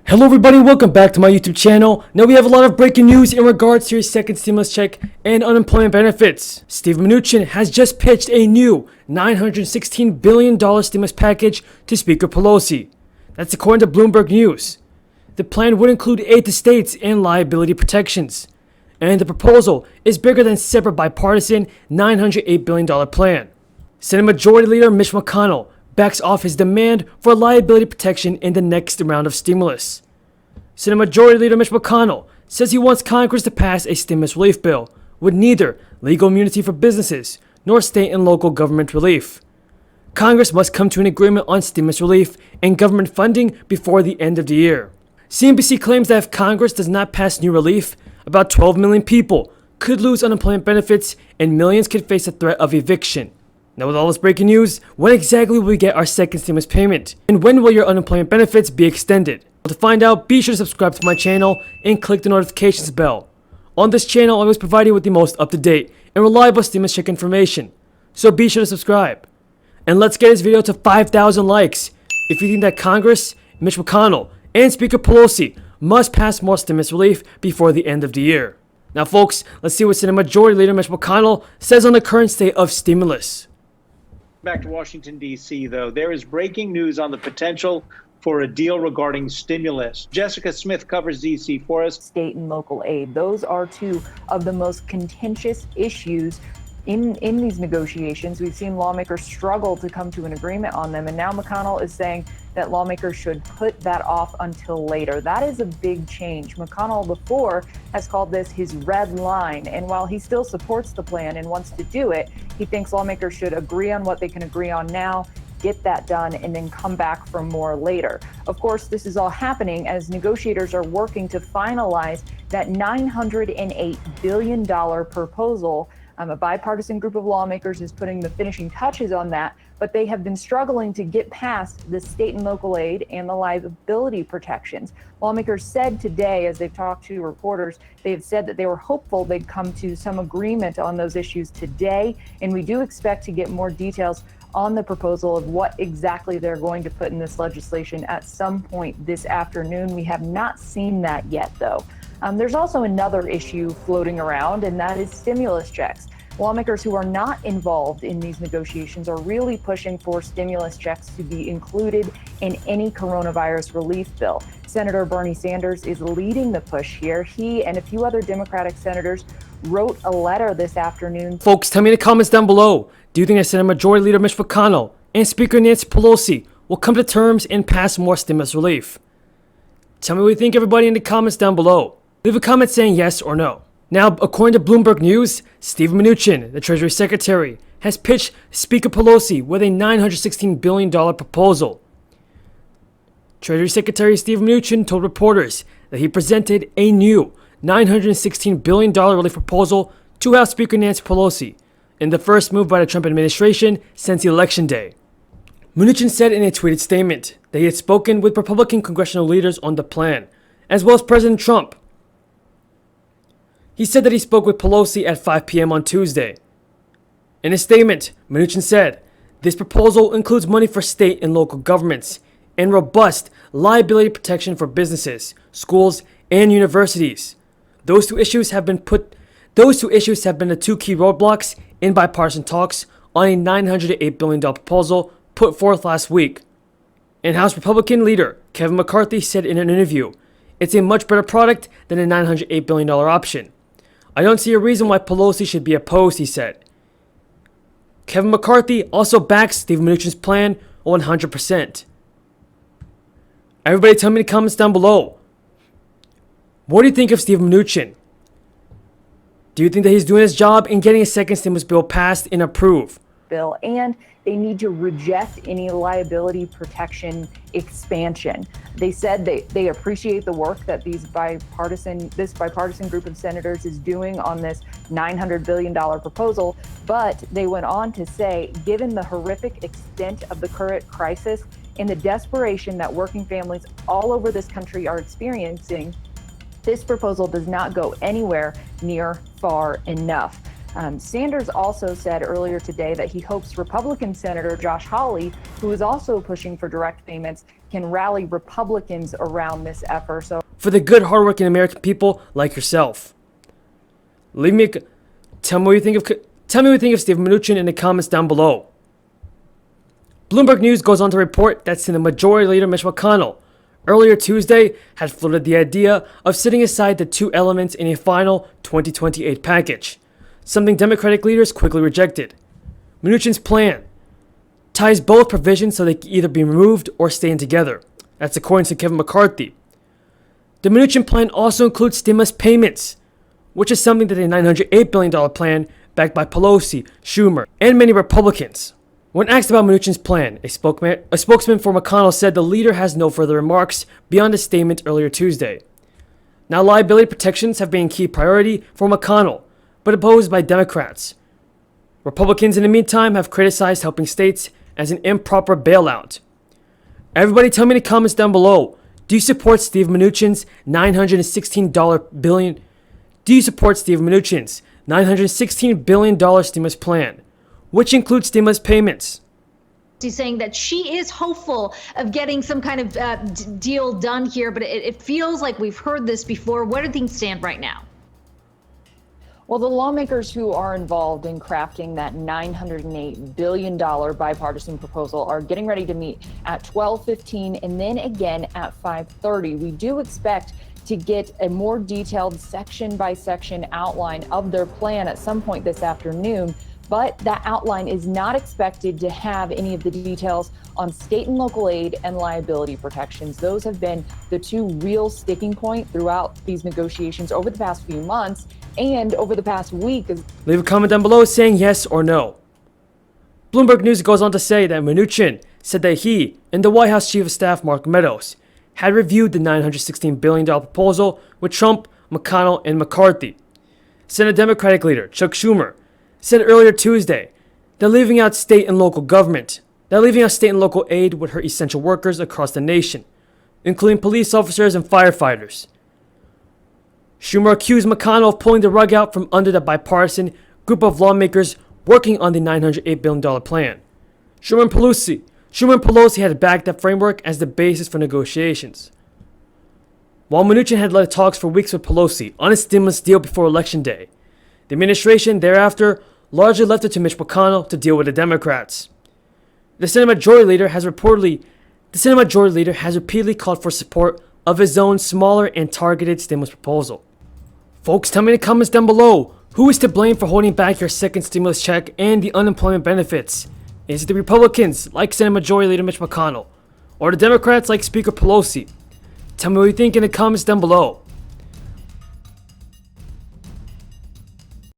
Hello everybody, welcome back to my YouTube channel. Now we have a lot of breaking news in regards to your second stimulus check and unemployment benefits. Steve Mnuchin has just pitched a new $916 billion stimulus package to Speaker Pelosi. That's according to Bloomberg News. The plan would include aid to states and liability protections. And the proposal is bigger than separate bipartisan $908 billion plan. Senate Majority Leader Mitch McConnell backs off his demand for liability protection in the next round of stimulus. Senate Majority Leader Mitch McConnell says he wants Congress to pass a stimulus relief bill with neither legal immunity for businesses nor state and local government relief. Congress must come to an agreement on stimulus relief and government funding before the end of the year. CNBC claims that if Congress does not pass new relief, about 12 million people could lose unemployment benefits and millions could face the threat of eviction. Now with all this breaking news, when exactly will we get our second stimulus payment? And when will your unemployment benefits be extended? To find out, be sure to subscribe to my channel and click the notifications bell. On this channel, I always provide you with the most up-to-date and reliable stimulus check information. So be sure to subscribe. And let's get this video to 5,000 likes if you think that Congress, Mitch McConnell, and Speaker Pelosi must pass more stimulus relief before the end of the year. Now folks, let's see what Senate Majority Leader Mitch McConnell says on the current state of stimulus. Back to Washington, D.C., though, there is breaking news on the potential for a deal regarding stimulus. Jessica Smith covers D.C. for us. State and local aid. Those are two of the most contentious issues in these negotiations. We've seen lawmakers struggle to come to an agreement on them, and now McConnell is saying that lawmakers should put that off until later. That is a big change. McConnell before has called this his red line, and while he still supports the plan and wants to do it, he thinks lawmakers should agree on what they can agree on now, get that done, and then come back for more later. Of course, this is all happening as negotiators are working to finalize that $908 billion proposal. A bipartisan group of lawmakers is putting the finishing touches on that, but they have been struggling to get past the state and local aid and the liability protections. Lawmakers said today, as they've talked to reporters, they have said that they were hopeful they'd come to some agreement on those issues today, and we do expect to get more details on the proposal of what exactly they're going to put in this legislation at some point this afternoon. We have not seen that yet, though. There's also another issue floating around, and that is stimulus checks. Lawmakers who are not involved in these negotiations are really pushing for stimulus checks to be included in any coronavirus relief bill. Senator Bernie Sanders is leading the push here. He and a few other Democratic senators wrote a letter this afternoon. Folks, tell me in the comments down below, do you think that Senate Majority Leader Mitch McConnell and Speaker Nancy Pelosi will come to terms and pass more stimulus relief? Tell me what you think, everybody, in the comments down below. Leave a comment saying yes or no. Now, according to Bloomberg News, Steve Mnuchin, the Treasury Secretary, has pitched Speaker Pelosi with a $916 billion proposal. Treasury Secretary Steve Mnuchin told reporters that he presented a new $916 billion relief proposal to House Speaker Nancy Pelosi in the first move by the Trump administration since Election Day. Mnuchin said in a tweeted statement that he had spoken with Republican congressional leaders on the plan, as well as President Trump. He said that he spoke with Pelosi at 5 p.m. on Tuesday. In a statement, Mnuchin said, "This proposal includes money for state and local governments and robust liability protection for businesses, schools, and universities. Those two issues have been the two key roadblocks in bipartisan talks on a $908 billion proposal put forth last week." And House Republican leader Kevin McCarthy said in an interview, "It's a much better product than a $908 billion option. I don't see a reason why Pelosi should be opposed," he said. Kevin McCarthy also backs Steve Mnuchin's plan 100%. Everybody tell me in the comments down below, what do you think of Steve Mnuchin? Do you think that he's doing his job in getting a second stimulus bill passed and approved? Bill, and they need to reject any liability protection expansion. They said they appreciate the work that this bipartisan group of senators is doing on this $900 billion proposal, but they went on to say, given the horrific extent of the current crisis and the desperation that working families all over this country are experiencing, this proposal does not go anywhere near far enough. Sanders also said earlier today that he hopes Republican Senator Josh Hawley, who is also pushing for direct payments, can rally Republicans around this effort. So, for the good, hardworking American people like yourself. Tell me what you think of Steve Mnuchin in the comments down below. Bloomberg News goes on to report that Senate Majority Leader Mitch McConnell earlier Tuesday had floated the idea of setting aside the two elements in a final 2028 package, something Democratic leaders quickly rejected. Mnuchin's plan ties both provisions so they can either be removed or stay in together. That's according to Kevin McCarthy. The Mnuchin plan also includes stimulus payments, which is something that a $908 billion plan backed by Pelosi, Schumer, and many Republicans. When asked about Mnuchin's plan, a spokesman for McConnell said the leader has no further remarks beyond a statement earlier Tuesday. Now, liability protections have been a key priority for McConnell, but opposed by Democrats. Republicans, in the meantime, have criticized helping states as an improper bailout. Everybody tell me in the comments down below, do you support Steve Mnuchin's $916 billion? Do you support Steve Mnuchin's $916 billion stimulus plan, which includes stimulus payments? She's saying that she is hopeful of getting some kind of deal done here, but it feels like we've heard this before. Where do things stand right now? well, the lawmakers who are involved in crafting that $908 billion bipartisan proposal are getting ready to meet at 12:15 and then again at 5:30. We do expect to get a more detailed section by section outline of their plan at some point this afternoon. But that outline is not expected to have any of the details on state and local aid and liability protections. Those have been the two real sticking points throughout these negotiations over the past few months and over the past week. Leave a comment down below saying yes or no. Bloomberg News goes on to say that Mnuchin said that he and the White House Chief of Staff Mark Meadows had reviewed the $916 billion proposal with Trump, McConnell, and McCarthy. Senate Democratic leader Chuck Schumer said earlier Tuesday that leaving out state and local aid would hurt essential workers across the nation, including police officers and firefighters. Schumer accused McConnell of pulling the rug out from under the bipartisan group of lawmakers working on the $908 billion plan. Schumer and Pelosi had backed that framework as the basis for negotiations. While Mnuchin had led talks for weeks with Pelosi on a stimulus deal before Election Day, the administration thereafter largely left it to Mitch McConnell to deal with the Democrats. The Senate Majority Leader has repeatedly called for support of his own smaller and targeted stimulus proposal. Folks, tell me in the comments down below, who is to blame for holding back your second stimulus check and the unemployment benefits? Is it the Republicans, like Senate Majority Leader Mitch McConnell, or the Democrats like Speaker Pelosi? Tell me what you think in the comments down below.